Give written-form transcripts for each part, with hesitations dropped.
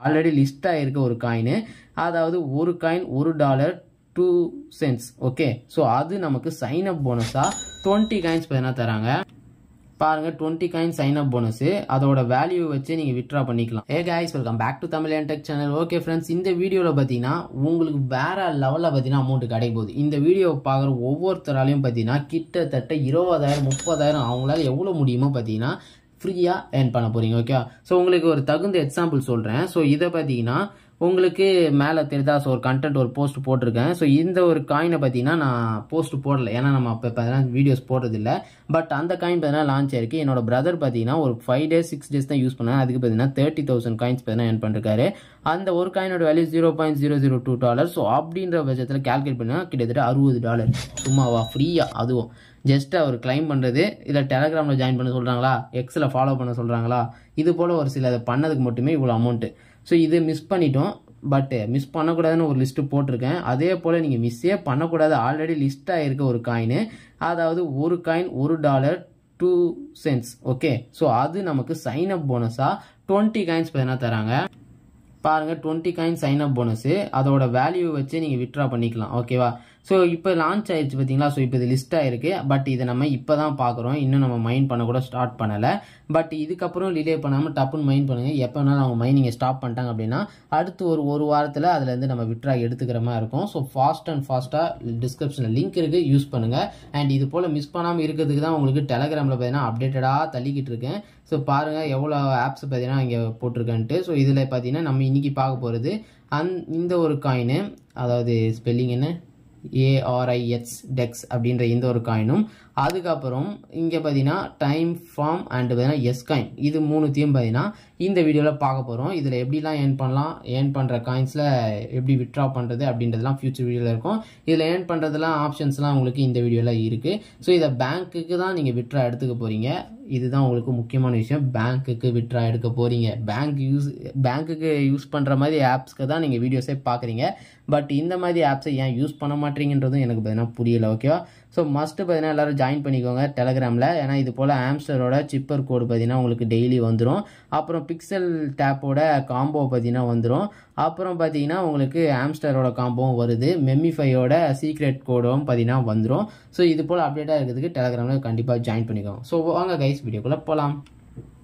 Already list ஆகிருக்க ஒரு coin, அதாவது ஒரு காயின் $1.02. ஓகே, ஸோ அது நமக்கு சைன் அப் போனஸாக 20 காயின்ஸ் பார்த்தீங்கன்னா தராங்க. பாருங்க 20 காயின் சைன் அப் போனஸ், அதோட வேல்யூ வச்சு நீங்க வித்ட்ரா பண்ணிக்கலாம். Hey guys, welcome back to Tamil and tech channel. Okay friends, இந்த வீடியோவில் பார்த்தீங்கன்னா உங்களுக்கு வேற லெவலில் பார்த்தீங்கன்னா அமௌண்ட் கிடைக்க போகுது. இந்த வீடியோ பார்க்குற ஒவ்வொருத்தராலையும் பார்த்தீங்கன்னா கிட்டத்தட்ட 20,000 30,000 அவங்களால எவ்வளோ முடியுமோ பார்த்தீங்கன்னா ஃப்ரீயாக ஏர்ன் பண்ண போறீங்க. ஓகே, ஸோ உங்களுக்கு ஒரு தகுந்த எக்ஸாம்பிள் சொல்கிறேன். ஸோ இதை பார்த்தீங்கன்னா உங்களுக்கு மேலே தெரியுதா, ஸோ ஒரு கண்டென்ட் ஒரு போஸ்ட் போட்டிருக்கேன். ஸோ இந்த ஒரு காயினை பார்த்தீங்கன்னா நான் போஸ்ட் போடல, ஏன்னா நம்ம அப்போ பார்த்தீங்கன்னா வீடியோஸ் போடுறதில்ல. பட் அந்த காயின் பார்த்தீங்கன்னா லான்ச் ஆயிருக்கு. என்னோட பிரதர் பார்த்தீங்கன்னா ஒரு 5 days 6 days தான் யூஸ் பண்ணேன். அதுக்கு பார்த்தீங்கன்னா 30,000 காயின்ஸ் பார்த்தீங்கன்னா ஏர்ன் பண்ணிருக்காரு. அந்த ஒரு காயினோட வேல்யூ $0.002. ஸோ அப்படின்ற பட்சத்தில் கால்குலேட் பண்ணால் கிட்டத்தட்ட $60. சும்மாவா, ஃப்ரீயா, அதுவும் ஜஸ்ட் அவர் கிளைம் பண்ணுறது. இதில் டெலகிராமில் ஜாயின் பண்ண சொல்கிறாங்களா, எக்ஸில் ஃபாலோ பண்ண சொல்கிறாங்களா, இது போல் ஒரு சில அதை பண்ணதுக்கு மட்டுமே இவ்வளோ அமௌண்ட்டு. ஸோ இது மிஸ் பண்ணிட்டோம். பட் மிஸ் பண்ணக்கூடாதுன்னு ஒரு லிஸ்ட்டு போட்டிருக்கேன். அதே போல் நீங்கள் மிஸ்ஸே பண்ணக்கூடாது. ஆல்ரெடி லிஸ்ட் ஆகிருக்க ஒரு காயின், அதாவது ஒரு காயின் $1.02. ஓகே, ஸோ அது நமக்கு சைன் அப் போனஸாக 20 காயின்ஸ் பார்த்தீங்கன்னா தராங்க. பாருங்க 20 காயின் சைன் அப் போனஸ், அதோட வேல்யூ வச்சு நீங்கள் வித்ட்ரா பண்ணிக்கலாம். ஓகேவா, ஸோ இப்போ லான்ச் ஆயிடுச்சு பார்த்தீங்களா. ஸோ இப்போ இது லிஸ்ட் ஆயிருக்கு. பட் இதை நம்ம இப்போ தான் பார்க்குறோம், இன்னும் நம்ம மைன் பண்ண கூட ஸ்டார்ட் பண்ணலை. பட் இதுக்கப்புறம் டிலே பண்ணாமல் டப்புன்னு மைன் பண்ணுங்கள். எப்போ வேணாலும் அவங்க மைனிங்கை ஸ்டாப் பண்ணிட்டாங்க அப்படின்னா அடுத்து ஒரு வாரத்தில் அதுலேருந்து நம்ம வித்ட்ரா எடுத்துக்கிற மாதிரி இருக்கும். ஸோ ஃபாஸ்ட்டாக டிஸ்கிரிப்ஷனில் லிங்க் இருக்குது, யூஸ் பண்ணுங்கள். அண்ட் இது போல் மிஸ் பண்ணாமல் இருக்கிறதுக்கு தான் உங்களுக்கு டெலகிராமில் பார்த்தீங்கன்னா அப்டேட்டடாக தள்ளிக்கிட்டு இருக்கேன். ஸோ பாருங்கள் எவ்வளோ ஆப்ஸ் பார்த்தீங்கன்னா இங்கே போட்டிருக்கேன்ட்டு. ஸோ இதில் பார்த்தீங்கன்னா நம்ம இன்றைக்கி பார்க்க போகிறது இந்த ஒரு காயின், அதாவது ஸ்பெல்லிங் என்ன, ARIX டெக்ஸ் அப்படின்ற இந்த ஒரு காயினும், அதுக்கப்புறம் இங்கே பார்த்தீங்கன்னா டைம் ஃபார்ம் அண்ட் பார்த்தீங்கன்னா எஸ் காயின், இது மூணுத்தையும் பார்த்தீங்கன்னா இந்த வீடியோவில் பார்க்க போகிறோம். இதில் எப்படிலாம் ஏர்ன் பண்ணலாம், ஏர்ன் பண்ணுற காயின்ஸில் எப்படி வித்ட்ரா பண்ணுறது அப்படின்றதுலாம் ஃபியூச்சர் வீடியோவில் இருக்கும். இதில் ஏர்ன் பண்ணுறதுலாம் ஆப்ஷன்ஸ்லாம் உங்களுக்கு இந்த வீடியோவில் இருக்குது. ஸோ இதை பேங்க்குக்கு தான் நீங்கள் வித்ட்ரா எடுத்துக்க போகிறீங்க. இதுதான் உங்களுக்கு முக்கியமான விஷயம், பேங்க்குக்கு வித்ட்ரா எடுக்க போகிறீங்க. பேங்க்குக்கு யூஸ் பண்ணுற மாதிரி ஆப்ஸ்க்கு தான் நீங்கள் வீடியோஸே பார்க்குறீங்க. பட் இந்த மாதிரி ஆப்ஸை ஏன் யூஸ் பண்ண மாட்டீங்கன்றதும் எனக்கு பார்த்தீங்கன்னா புரியல. ஓகேவா, ஸோ மஸ்ட்டு பார்த்தீங்கன்னா எல்லோரும் ஜாயின் பண்ணிக்கோங்க டெலகிராமில். ஏன்னா இது போல் ஆம்ஸ்டரோட சிப்பர் கோடு பார்த்தீங்கன்னா உங்களுக்கு டெய்லி வந்துடும். அப்புறம் பிக்சல் டேப்போட காம்போ பார்த்தீங்கன்னா வந்துடும். அப்புறம் பார்த்தீங்கன்னா உங்களுக்கு ஆம்ஸ்டரோட காம்போவும் வருது, மெமிஃபையோட சீக்ரெட் கோடும் பார்த்தீங்கன்னா வந்துடும். ஸோ இது போல் அப்டேட்டாக இருக்கிறதுக்கு டெலகிராமில் கண்டிப்பாக ஜாயின் பண்ணிக்கோங்க. ஸோ வாங்க கைஸ், வீடியோக்குள்ளே போகலாம்.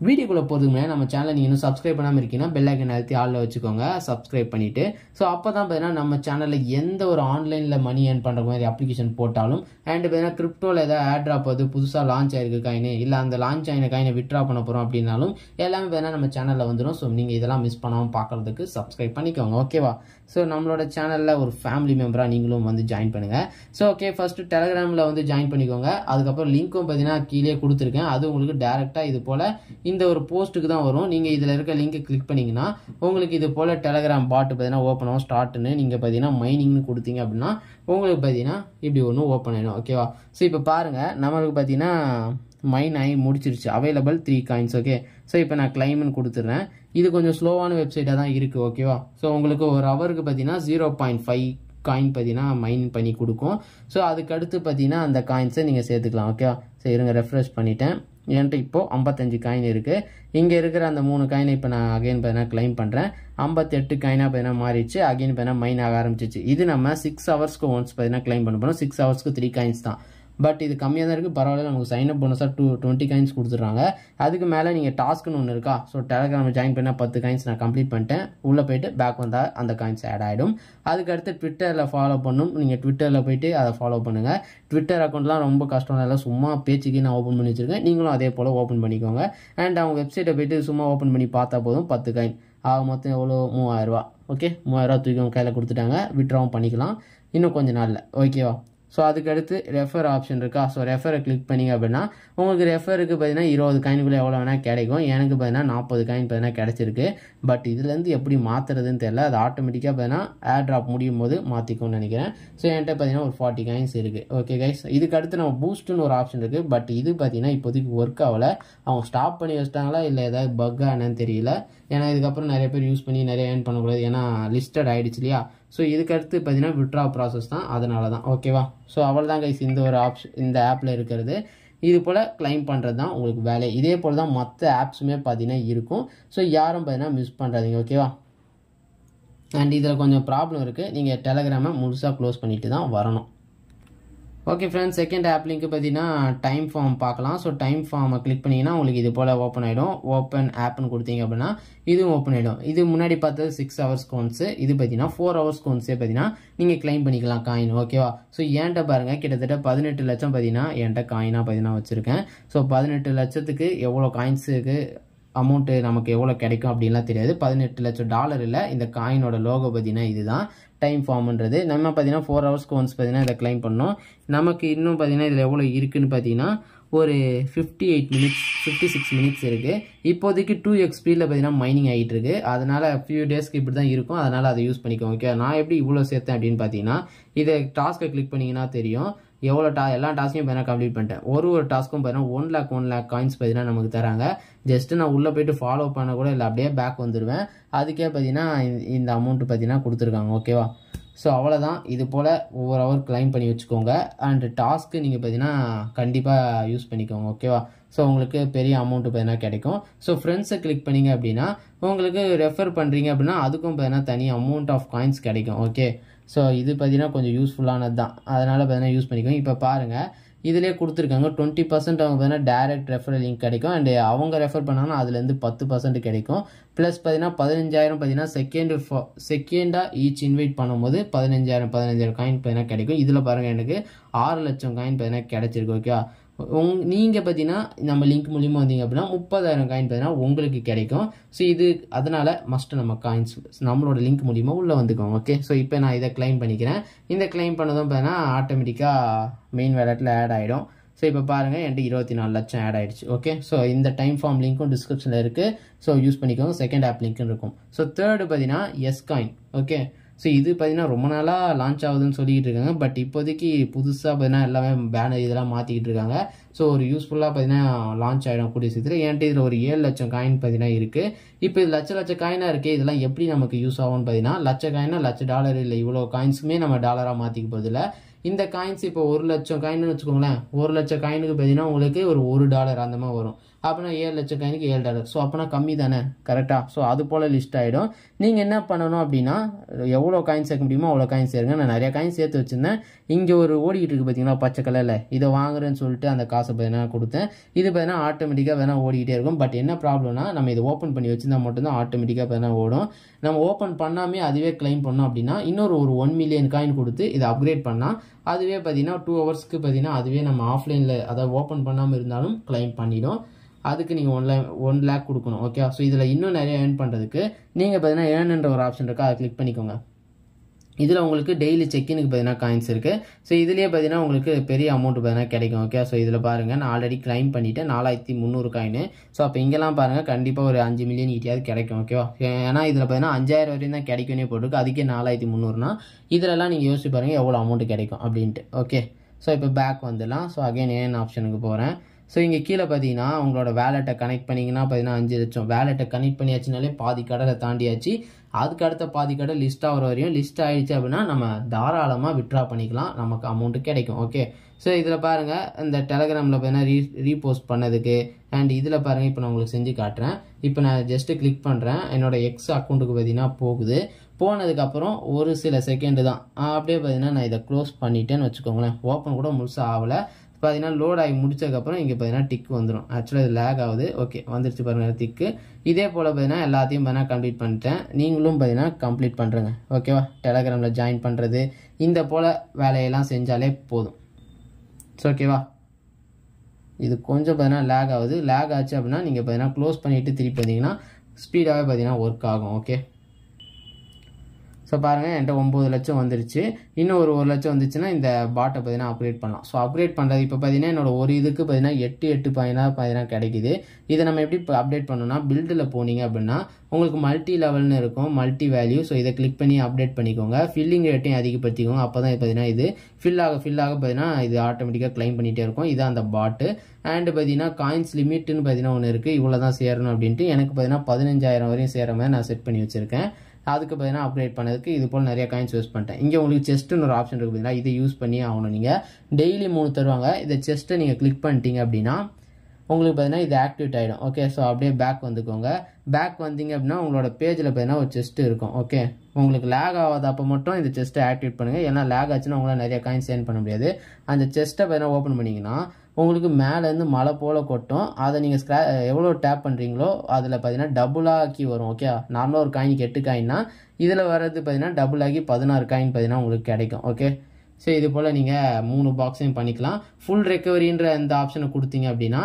வீடியோக்குள்ளே போகிறதுக்கு முன்னாடி நம்ம சேனலை நீங்கள் இன்னும் சப்ஸ்கிரைப் பண்ணாமல் இருக்கீங்கன்னா பெல் ஐக்கன் அழுத்தி ஆளில் வச்சுக்கோங்க, சப்ஸ்கிரைப் பண்ணிவிட்டு. ஸோ அப்போ தான் பார்த்தீங்கன்னா நம்ம சேனலில் எந்த ஒரு ஆன்லைனில் மணி ஏர்ன் பண்ணுற மாதிரி அப்ளிகேஷன் போட்டாலும், அண்ட் பார்த்தீங்கன்னா கிரிப்டோவில் ஏதாவது ஆட் ட்ராப் வந்து புதுசாக லான்ச் ஆயிருக்கு காயின், இல்லை அந்த லான்ச் ஆகின காயினை வித்ட்ரா பண்ண போகிறோம் அப்படின்னாலும் எல்லாமே பார்த்தீங்கன்னா நம்ம சேனலில் வந்துடும். ஸோ நீங்கள் இதெல்லாம் மிஸ் பண்ணாமல் பார்க்குறதுக்கு சப்ஸ்கிரைப் பண்ணிக்கோங்க. ஓகேவா, ஸோ நம்மளோட சேனலில் ஒரு ஃபேமிலி மெம்பராக நீங்களும் வந்து ஜாயின் பண்ணுங்கள். ஸோ ஓகே, ஃபஸ்ட்டு டெலகிராமில் வந்து ஜாயின் பண்ணிக்கோங்க. அதுக்கப்புறம் லிங்க்கும் பார்த்தீங்கன்னா கீழே கொடுத்துருக்கேன். அது உங்களுக்கு டேரெக்டாக இது போல் இந்த ஒரு போஸ்ட்டுக்கு தான் வரும். நீங்கள் இதில் இருக்க லிங்கை கிளிக் பண்ணிங்கன்னா உங்களுக்கு இது போல் டெலகிராம் பாட்டு பார்த்தீங்கன்னா ஓப்பன் ஆகும். ஸ்டார்ட்னு நீங்கள் பார்த்தீங்கன்னா மைனிங்னு கொடுத்தீங்க அப்படின்னா உங்களுக்கு பார்த்தீங்கன்னா இப்படி ஒன்று ஓப்பன் ஆகிடும். ஓகேவா, ஸோ இப்போ பாருங்கள் நம்மளுக்கு பார்த்தீங்கன்னா மைன் ஆகி முடிச்சிருச்சு. Available 3 coins. ஓகே, ஸோ இப்போ நான் கிளைம்னு கொடுத்துட்றேன். இது கொஞ்சம் ஸ்லோவான வெப்சைட்டாக தான் இருக்குது. ஓகேவா, ஸோ உங்களுக்கு ஒரு ஹவருக்கு பார்த்தீங்கன்னா 0.5 காயின் பார்த்தீங்கன்னா மைன் பண்ணி கொடுக்கும். ஸோ அதுக்கடுத்து பார்த்தீங்கன்னா அந்த காயின்ஸை நீங்கள் சேர்த்துக்கலாம். ஓகேவா, ஸோ இருங்க, ரெஃப்ரெஷ் பண்ணிட்டேன். என்கிட்ட இப்போது 55 காயின் இருக்குது. இங்கே இருக்கிற அந்த 3 காயினை இப்போ நான் அகைன் பார்த்தீங்கன்னா கிளைம் பண்ணுறேன். 58 காயினாக பார்த்தீங்கன்னா மாறிடுச்சு. அகைன் பார்த்தீங்கன்னா மைன் ஆக ஆரம்பிச்சிச்சு. இது நம்ம 6 ஹவர்ஸ்க்கு ஒன்ஸ் பார்த்தீங்கன்னா கிளைம் பண்ண போகிறோம். 6 ஹவர்ஸ்க்கு 3 காயின்ஸ் தான். பட் இது கம்மியாக தான் இருக்குது, பரவாயில்ல. நமக்கு சைன் அப் போனஸாக 20 காயின்ஸ் கொடுத்துட்றாங்க. அதுக்கு மேலே நீங்கள் டாஸ்க்குன்னு ஒன்று இருக்கா, ஸோ டெலகிராமில் ஜாயின் பண்ணால் 10 காயின்ஸ் நான் கம்ப்ளீட் பண்ணிட்டேன். உள்ளே போயிட்டு பேக் வந்தால் அந்த காயின்ஸ் ஆட் ஆகிடும். அதுக்கடுத்து ட்விட்டரில் ஃபாலோ பண்ணணும். நீங்கள் ட்விட்டரில் போயிட்டு அதை ஃபாலோ பண்ணுங்கள். ட்விட்டர் அக்கௌண்ட்லாம் ரொம்ப கஷ்டம் இல்லை, சும்மா பேச்சுக்கு நான் ஓப்பன் பண்ணி வச்சுருக்கேன். நீங்களும் அதே போல் ஓப்பன் பண்ணிக்கோங்க. அண்ட் அவங்க வெப்சைட்டை போய்ட்டு சும்மா ஓப்பன் பண்ணி பார்த்தா போதும், 10 காயின் ஆக மொத்தம் எவ்வளோ, 3000. ஓகே, 3000 தூக்கி அவங்க கையில் கொடுத்துட்டாங்க. விட்ராவும் பண்ணிக்கலாம் இன்னும் கொஞ்சம் நாளில். ஓகேவா, ஸோ அதுக்கடுத்து ரெஃபர் ஆப்ஷன் இருக்கா, ஸோ ரெஃபரை கிளிக் பண்ணிங்க அப்படின்னா உங்களுக்கு ரெஃபருக்கு பார்த்தீங்கன்னா 20 காயின்குள்ளே எவ்வளோ வேணால் கிடைக்கும். எனக்கு பார்த்தீங்கன்னா 40 காயின் பார்த்தீங்கன்னா கிடச்சிருக்கு. பட் இதுலேருந்து எப்படி மாற்றுறதுன்னு தெரியல, அது ஆட்டோமேட்டிக்காக பார்த்தீங்கன்னா ஏர் ட்ராப் முடியும் போது மாற்றிக்கும்னு நினைக்கிறேன். ஸோ என்கிட்ட பார்த்தீங்கன்னா ஒரு 40 காயின்ஸ் இருக்குது. ஓகே கைஸ், இதுக்கு அடுத்து நம்ம பூஸ்ட்டுன்னு ஒரு ஆப்ஷன் இருக்குது. பட் இது பார்த்தீங்கன்னா இப்போதைக்கு ஒர்க் ஆகலை. அவங்க ஸ்டாப் பண்ணி வச்சிட்டாங்களா இல்லை ஏதாவது பக்கா என்னன்னு தெரியல. ஏன்னா இதுக்கப்புறம் நிறைய பேர் யூஸ் பண்ணி நிறைய ஏர்ன் பண்ணக்கூடாது, ஏன்னா லிஸ்டட் ஆகிடுச்சு இல்லையா. ஸோ இதுக்கடுத்து பார்த்தீங்கன்னா விட்ரா ப்ராசஸ் தான், அதனால தான். ஓகேவா, ஸோ அவ்வளோ தான் கைஸ் இந்த ஒரு ஆப்ஷன் இந்த ஆப்பில் இருக்கிறது. இது போல் கிளைம் பண்ணுறது தான் உங்களுக்கு வேலை. இதே போல் தான் மற்ற ஆப்ஸுமே பார்த்தீங்கன்னா இருக்கும். ஸோ யாரும் பார்த்தீங்கன்னா மிஸ் பண்ணுறாதீங்க. ஓகேவா, அண்ட் இதில் கொஞ்சம் ப்ராப்ளம் இருக்குது, நீங்கள் டெலகிராமை முழுசாக க்ளோஸ் பண்ணிட்டு தான் வரணும். Okay friends, second app link பார்த்தீங்கன்னா டைம் ஃபார்ம் பார்க்கலாம். ஸோ டைம் ஃபார்மை கிளிக் பண்ணிங்கன்னா உங்களுக்கு இது போல் ஓப்பன் ஆகிடும். ஓப்பன் ஆப்னு கொடுத்தீங்க அப்படின்னா இதுவும் ஓப்பன் ஆகிடும். இது முன்னாடி பார்த்தது 6 hours கோன்ஸு, இது பார்த்தீங்கன்னா 4 hours கோன்ஸே பார்த்தீங்கன்னா நீங்கள் கிளைம் பண்ணிக்கலாம் காயின். ஓகேவா? ஸோ ஏன்ட்ட பாருங்கள், கிட்டத்தட்ட 18 லட்சம் பார்த்தீங்கன்னா என்கிட்ட காயினாக பார்த்தீங்கன்னா வச்சுருக்கேன். ஸோ 18 லட்சத்துக்கு எவ்வளோ காயின்ஸுக்கு அமௌண்ட்டு நமக்கு எவ்வளோ கிடைக்கும் அப்படின்லாம் தெரியாது. 18 லட்சம் டாலர் இல்லை, இந்த காயினோட லோகோ பார்த்தீங்கன்னா இதுதான் டைம் ஃபார்ம்ன்றது. நம்ம பார்த்தீங்கன்னா 4 hours கோன்ஸ் பார்த்தீங்கன்னா இதை கிளைம் பண்ணோம். நமக்கு இன்னும் பார்த்தீங்கன்னா இதில் எவ்வளோ இருக்குதுன்னு பார்த்தீங்கன்னா ஒரு 58 minutes 56 minutes இருக்குது. இப்போதைக்கு 2x ஸ்பீடில் பார்த்தீங்கன்னா மைனிங் ஆகிட்டு இருக்கு. அதனால் ஃபியூ டேஸ்க்கு இப்படி தான் இருக்கும். அதனால் அதை யூஸ் பண்ணிக்கோங்க. ஓகே, நான் எப்படி இவ்வளோ சேர்த்தேன் அப்படின்னு பார்த்தீங்கன்னா இதை டாஸ்க்கை கிளிக் பண்ணிங்கன்னா தெரியும் எவ்வளோ எல்லா டாஸ்க்கையும் பார்த்தீங்கன்னா கம்ப்ளீட் பண்ணிட்டேன். ஒரு டாஸ்க்கும் பார்த்தீங்கன்னா 1 lakh காயின்ஸ் பார்த்தீங்கன்னா நமக்கு தராங்க. ஜஸ்ட்டு நான் உள்ளே போய்ட்டு ஃபாலோ பண்ண கூட இல்லை, அப்படியே பேக் வந்துடுவேன். அதுக்கே பார்த்தீங்கன்னா இந்த அமௌண்ட்டு பார்த்தீங்கன்னா கொடுத்துருக்காங்க. ஓகேவா? ஸோ அவ்வளோதான். இது போல் ஒவ்வொரு ஹவர் கிளைம் பண்ணி வச்சுக்கோங்க. அண்ட் டாஸ்க்கு நீங்கள் பார்த்தீங்கன்னா கண்டிப்பாக யூஸ் பண்ணிக்கோங்க. ஓகேவா? ஸோ உங்களுக்கு பெரிய அமௌண்ட்டு பார்த்தீங்கன்னா கிடைக்கும். ஸோ ஃப்ரெண்ட்ஸை கிளிக் பண்ணிங்க அப்படின்னா உங்களுக்கு ரெஃபர் பண்ணுறீங்க அப்படின்னா அதுக்கும் பார்த்தீங்கன்னா தனி அமௌண்ட் ஆஃப் காயின்ஸ் கிடைக்கும். ஓகே, ஸோ இது பார்த்தீங்கன்னா கொஞ்சம் யூஸ்ஃபுல்லானது தான். அதனால் பார்த்தீங்கன்னா யூஸ் பண்ணிக்கோங்க. இப்போ பாருங்கள், இதிலே கொடுத்துருக்காங்க 20% அவங்க பார்த்தீங்கன்னா டைரக்ட் ரெஃபரல் லிங்க் கிடைக்கும். அண்ட் அவங்க ரெஃபர் பண்ணாங்கன்னா அதுலேருந்து 10% கிடைக்கும். ப்ளஸ் பார்த்தீங்கன்னா 15,000 பார்த்தீங்கன்னா செகண்டாக ஈச் இன்வைட் பண்ணும்போது 15,000 காயின் பார்த்தீங்கன்னா கிடைக்கும். இதில் பாருங்கள், எனக்கு 6 லட்சம் காயின் பார்த்தீங்கன்னா கிடைச்சிருக்கு. ஓகேவா? நீங்கள் பார்த்தீங்கன்னா நம்ம லிங்க் மூலியமாக வந்தீங்க அப்படின்னா 30,000 காயின் பார்த்தீங்கன்னா உங்களுக்கு கிடைக்கும். ஸோ இது அதனால் மஸ்ட்டு நம்ம காயின்ஸ் நம்மளோட லிங்க் மூலியமாக உள்ளே வந்துக்கோங்க. ஓகே, ஸோ இப்போ நான் இதை கிளைம் பண்ணிக்கிறேன். இந்த கிளைம் பண்ணதும் பார்த்தீங்கன்னா ஆட்டோமேட்டிக்காக மெயின் வேலட்டில் ஆட் ஆகிடும். ஸோ இப்போ பாருங்கள், என்கிட்ட 24 லட்சம் ஆட் ஆகிடுச்சு. ஓகே, ஸோ இந்த டைம் ஃபார்ம் லிங்க்கும் டிஸ்கிரிப்ஷனில் இருக்குது. ஸோ யூஸ் பண்ணிக்கோங்க. செகண்ட் ஆப் லிங்க்கும் இருக்கும். ஸோ தேர்டு பார்த்தீங்கன்னா எஸ்காயின். ஓகே, ஸோ இது பார்த்தீங்கன்னா ரொம்ப நாளாக லான்ச் ஆகுதுன்னு சொல்லிக்கிட்டு இருக்காங்க. பட் இப்போதைக்கு புதுசாக பார்த்தீங்கன்னா எல்லாமே பேனர் இதெல்லாம் மாற்றிக்கிட்டு இருக்காங்க. ஸோ ஒரு யூஸ்ஃபுல்லாக பார்த்தீங்கன்னா லான்ச் ஆகிடும் கூடிய சீக்கிரம். என்கிட்ட இதில் ஒரு 7 லட்சம் காயின் பார்த்தீங்கன்னா இருக்குது. இப்போ இது லட்ச காயினாக இருக்குது. இதெல்லாம் எப்படி நமக்கு யூஸ் ஆகும்னு பார்த்தீங்கன்னா லட்ச காயினா $1,00,000 இல்லை, இவ்வளோ காயின்ஸுமே நம்ம டாலராக மாற்றிக்க போதில்லை. இந்த காயின்ஸ் இப்போ 1 லட்சம் காயின்னு வச்சுக்கோங்களேன். 1 லட்சம் காயினுக்கு பார்த்தீங்கன்னா உங்களுக்கு ஒரு $1 அந்த மாதிரி வரும். அப்படின்னா 7 லட்சம் காயினுக்கு $7. ஸோ அப்போனா கம்மி தானே, கரெக்டாக? ஸோ அது போல் லிஸ்ட் ஆகிடும். நீங்கள் என்ன பண்ணணும் அப்படின்னா எவ்வளோ காயின் சேர்க்க முடியுமோ அவ்வளோ காயின் சேருங்க. நான் நிறையா காயின் சேர்த்து வச்சுருந்தேன். இங்கே ஒரு ஓடிக்கிட்டு இருக்குது பார்த்தீங்களா பச்சை கலரில், இதை வாங்குறேன்னு சொல்லிட்டு அந்த காசை பார்த்தீங்கன்னா கொடுத்தேன். இது பார்த்தீங்கன்னா ஆட்டோமேட்டிக்காக பார்த்தீங்கன்னா ஓடிக்கிட்டே இருக்கும். பட் என்ன ப்ராப்ளம்னா நம்ம இதை ஓப்பன் பண்ணி வச்சுருந்தா மட்டும்தான் ஆட்டோமேட்டிக்காக பார்த்தீங்கன்னா ஓடும். நம்ம ஓப்பன் பண்ணாமே அதுவே கிளைம் பண்ணோம் அப்படின்னா இன்னொரு 1 மில்லியன் காயின் கொடுத்து இதை அப்கிரேட் பண்ணால் அதுவே பார்த்தீங்கன்னா 2 ஹவர்ஸ்க்கு பார்த்தீங்கன்னா அதுவே நம்ம ஆஃப்லைனில் அதை ஓப்பன் பண்ணாமல் இருந்தாலும் கிளைம் பண்ணிடும். அதுக்கு நீங்கள் 1 லேக் கொடுக்கணும். ஓகே, ஸோ இதில் இன்னும் நிறைய ஏர்ன் பண்ணுறதுக்கு நீங்கள் பார்த்தீங்கன்னா ஏர்ன்ன்ற ஒரு ஆப்ஷன் இருக்குது, அதை கிளிக் பண்ணிக்கோங்க. இதில் உங்களுக்கு டெய்லி செக்கினுக்கு பார்த்தீங்கன்னா காயின்ஸ் இருக்குது. ஸோ இதுலேயே பார்த்தீங்கன்னா உங்களுக்கு பெரிய அமௌண்ட் பார்த்தீங்கன்னா கிடைக்கும். ஓகே, ஸோ இதில் பாருங்கள், நான் ஆல்ரெடி கிளைம் பண்ணிவிட்டேன் 4300 காயின். ஸோ அப்போ இங்கெல்லாம் பாருங்கள் கண்டிப்பாக ஒரு 5 மில்லியன் ஈட்டியாவது கிடைக்கும். ஓகேவா? ஏன்னா இதில் பார்த்தீங்கன்னா 5000 வரையும் தான் கிடைக்கும்னே போட்டிருக்கு. அதுக்கே 4300னா இதிலெல்லாம் நீங்கள் யோசிச்சு பாருங்கள் எவ்வளோ அமௌண்ட் கிடைக்கும் அப்படின்ட்டு. ஓகே, ஸோ இப்போ பேக் வந்துடலாம். ஸோ அகைன் ஏன் ஆப்ஷனுக்கு போகிறேன். ஸோ இங்கே கீழே பார்த்தீங்கன்னா உங்களோட வேலெட்டை கனெக்ட் பண்ணிங்கன்னா பார்த்தீங்கன்னா 5 லட்சம் வேலெட்டை கனெக்ட் பண்ணியாச்சுனாலே பாதி கடலை தாண்டியாச்சு. அதுக்கு அடுத்த பாதி கடை லிஸ்ட் ஆகிற வரையும் லிஸ்ட் ஆகிடுச்சு அப்படின்னா நம்ம தாராளமாக விட்ரா பண்ணிக்கலாம், நமக்கு அமௌண்ட்டு கிடைக்கும். ஓகே, ஸோ இதில் பாருங்கள், இந்த டெலகிராமில் பார்த்தீங்கன்னா ரீபோஸ்ட் பண்ணதுக்கு அண்ட் இதில் பாருங்கள் இப்போ நான் உங்களுக்கு செஞ்சு காட்டுறேன். இப்போ நான் ஜஸ்ட்டு கிளிக் பண்ணுறேன், என்னோடய எக்ஸ் அக்கௌண்ட்டுக்கு பார்த்தீங்கன்னா போகுது. போனதுக்கப்புறம் ஒரு சில செகண்டு தான் அப்படியே பார்த்தீங்கன்னா நான் இதை க்ளோஸ் பண்ணிட்டேன்னு வச்சுக்கோங்களேன். ஓப்பன் கூட முழுசாக ஆகலை. பார்த்தீங்கன்னா லோட் ஆகி முடிச்சதுக்கப்புறம் இங்கே பார்த்தீங்கன்னா டிக் வந்துடும். ஆக்சுவலாக இது லேக் ஆகுது. ஓகே, வந்துருச்சு பாருங்கள் டிக்கு. இதே போல் பார்த்தீங்கன்னா எல்லாத்தையும் பார்த்தீங்கன்னா கம்ப்ளீட் பண்ணிட்டேன். நீங்களும் பார்த்தீங்கன்னா கம்ப்ளீட் பண்ணுறேங்க. ஓகேவா? டெலகிராமில் ஜாயின் பண்ணுறது இந்த போல் வேலையெல்லாம் செஞ்சாலே போதும். ஸோ ஓகேவா? இது கொஞ்சம் பார்த்தீங்கன்னா லேக் ஆகுது. லேக் ஆச்சு அப்படின்னா நீங்கள் பார்த்தீங்கன்னா க்ளோஸ் பண்ணிவிட்டு திருப்பி வந்தீங்கன்னா ஸ்பீடாகவே பார்த்தீங்கன்னா ஒர்க் ஆகும். ஓகே, ஸோ பாருங்கள் என்கிட்ட 9 லட்சம் வந்துருச்சு. இன்னும் ஒரு 1 லட்சம் வந்துச்சுன்னா இந்த பாட்டை பார்த்தீங்கன்னா அப்கிரேட் பண்ணலாம். ஸோ அப்கிரேட் பண்ணுறது இப்போ பார்த்தீங்கன்னா என்னோட ஒரு இதுக்கு பார்த்தீங்கன்னா 8 பாயிண்டாக பார்த்தீங்கன்னா கிடைக்குது. இதை நம்ம எப்படி இப்போ அப்டேட் பண்ணோம்னா பில்டில் போனீங்க அப்படின்னா உங்களுக்கு மல்டி லெவல்னு இருக்கும், மல்டி வேல்யூ. ஸோ இதை கிளிக் பண்ணி அப்டேட் பண்ணிக்கோங்க. ஃபில்லிங் ரேட்டையும் அதிகப்படுத்திக்கோங்க. அப்போ தான் பார்த்தீங்கன்னா இது ஃபில் ஆக பார்த்தீங்கன்னா இது ஆட்டோமேட்டிக்காக கிளைம் பண்ணிகிட்டே இருக்கும். இது அந்த பாட்டு. அண்ட் பார்த்தீங்கன்னா காயின்ஸ் லிமிட்னு பார்த்தீங்கன்னா ஒன்று இருக்குது, இவ்வளோ தான் சேரணும் அப்படின்ட்டு. எனக்கு பார்த்தீங்கன்னா 15,000 வரையும் சேர மாதிரி நான் செட் பண்ணி வச்சுருக்கேன். அதுக்கு பார்த்தீங்கன்னா அப்கிரேட் பண்ணதுக்கு இது போல் நிறைய காயின்ஸ் யூஸ் பண்ணிட்டேன். இங்கே உங்களுக்கு செஸ்ட்டுன்னு ஒரு ஆப்ஷன் இருக்குது பார்த்தீங்கன்னா, இதை யூஸ் பண்ணி ஆகணும். நீங்கள் டெய்லி 3 தருவாங்க. இதை செஸ்ட்டை நீங்கள் கிளிக் பண்ணிட்டீங்க அப்படின்னா உங்களுக்கு பார்த்தீங்கன்னா இது ஆக்டிவேட் ஆகிடும். ஓகே, ஸோ அப்படியே பேக் வந்துக்கோங்க. பேக் வந்தீங்க அப்படின்னா உங்களோட பேஜில் பார்த்தீங்கன்னா ஒரு செஸ்ட் இருக்கும். ஓகே, உங்களுக்கு லேக் ஆகாத அப்போ மட்டும் இந்த செஸ்ட்டை ஆக்டிவேட் பண்ணுங்கள். ஏன்னா லேக் ஆச்சுன்னா உங்களால் நிறைய காயின்ஸ் ஏர்ன் பண்ண முடியாது. அந்த செஸ்ட்டை பார்த்தீங்கன்னா ஓப்பன் பண்ணிங்கன்னா உங்களுக்கு மேலேருந்து மழை போல் கொட்டும். அதை நீங்கள் எவ்வளோ டேப் பண்ணுறீங்களோ அதில் பார்த்தீங்கன்னா டபுளாக்கி வரும். ஓகே, நார்மலாக ஒரு காயினுக்கு 8 காயின்னா இதில் வர்றது பார்த்தீங்கன்னா டபுள் ஆகி 16 காயின் பார்த்தீங்கன்னா உங்களுக்கு கிடைக்கும். ஓகே, ஸோ இது போல் நீங்கள் 3 பாக்ஸையும் பண்ணிக்கலாம். ஃபுல் ரெக்கவரின்ற இந்த ஆப்ஷனை கொடுத்தீங்க அப்படின்னா,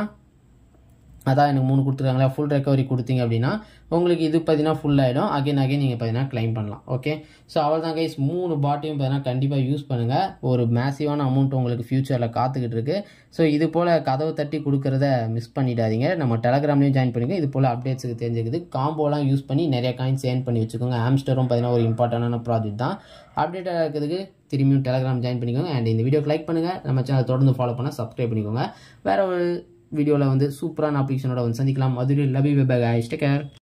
அதான் எனக்கு 3 கொடுத்துருக்காங்களா, ஃபுல் ரெக்கவரி கொடுத்தீங்க அப்படின்னா உங்களுக்கு இது பார்த்தீங்கன்னா ஃபுல் ஆகிடும். அகைன் நீங்கள் பார்த்தீங்கன்னா கிளைம் பண்ணலாம். ஓகே, ஸோ அவ்வளோதான் கைஸ். 3 பாட்டையும் பார்த்தீங்கன்னா கண்டிப்பாக யூஸ் பண்ணுங்கள். ஒரு மேசிவான அமௌண்ட் உங்களுக்கு ஃபியூச்சரில் காத்துக்கிட்டு இருக்கு. ஸோ இது போல் கதவை தட்டி கொடுக்குறத மிஸ் பண்ணிடாதீங்க. நம்ம டெலகிராம்லேயும் ஜாயின் பண்ணிங்க. இது போல் அப்டேட்ஸுக்கு தெரிஞ்சுக்குது. காம்போலாம் யூஸ் பண்ணி நிறைய காயின்ஸ் ஏர்ன் பண்ணி வச்சுக்கோங்க. ஆம்ஸ்டரும் பார்த்தீங்கன்னா ஒரு இம்பார்ட்டண்டான ப்ராஜெக்ட் தான். அப்டேட்டாக இருக்கிறதுக்கு திரும்பியும் டெலகிராம் ஜாயின் பண்ணிக்கோங்க. அண்ட் இந்த வீடியோக்கு லைக் பண்ணுங்கள். நம்ம சேனல் தொடர்ந்து ஃபாலோ பண்ண சப்ஸ்கிரைப் பண்ணிக்கோங்க. வேறு ஒரு வீடியோவில் வந்து சூப்பரான அப்ளிகேஷனோட வந்து சந்திக்கலாம். அதுவே love you, bye bye, take care.